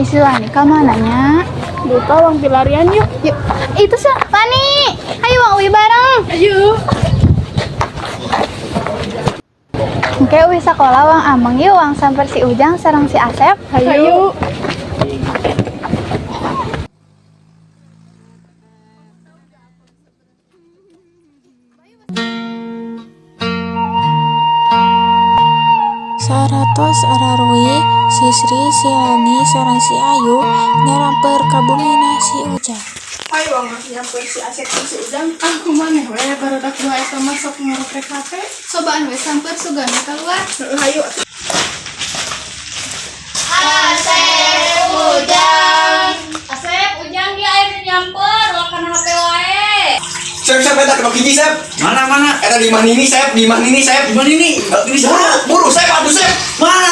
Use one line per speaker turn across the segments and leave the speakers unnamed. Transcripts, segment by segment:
si Lanika mananya?
Lupa uang pelarian yuk.
Yuk, itu sih Lani. Ayo Wang Uwi bareng.
Ayo.
Oke, Uwi sekolah Wang Ameng yuk, Wang samper si Ujang sareng si Asep.
Ayo.
Saratos ararwi si Sri si Lani sareng si Ayu nyaramper ka bumina si Ujang.
Ayo Wang nyamper si Asep si Ujang. Aku mana we baru dak dua eta masuk ngarep kafe.
Cobaan we samper sugana keluar.
Ayo.
Asep, Ujang dia air nyamper, makan HP wae.
Sep, eta kena gigi, Sep.
Mana?
Eta di mana ini, Sep? Di mana ini, Sep?
Ini
Buru, Sep, aduh, Sep.
Mana?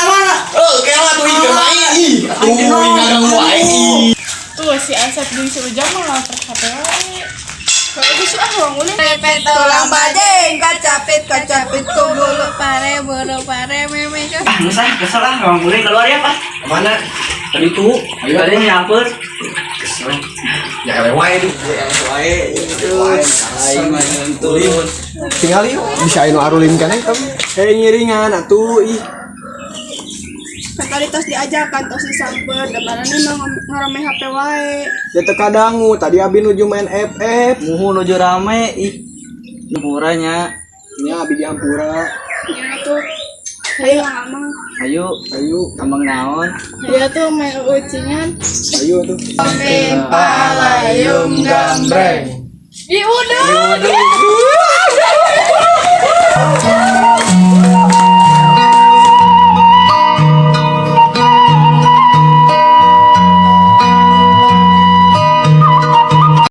Kela tuh ikan main. Tuh, ingang wae.
Tuh si Asep jeung si Ujang mah ngarep kafe wae. Kalau bisa Wang ulin.
Tulang badeng, kacapit kubulu pare, buru pare, meme.
Nggak usah, kesel lah. Orang boleh keluar ya, Pak.
Mana?
Tadi tuh, tadi nyamper.
Ya wae tuh. Wae. Turun. Tinggal yuk. Bisa anu arulin kan tapi. Ngiringan atuh ih.
Tadi tos diajakan tos disamper, depanana mah ngarame HP wae.
Ya teka dangu, tadi abi nuju main FF.
Muhu nuju rame, Murahnya.
Ini abi di Ampura.
Ya tuh. Ayo Amang.
Ayo, ambang naon.
Ya tuh main ucingan.
Ayo tuh.
Palayung gambreng. Di udah.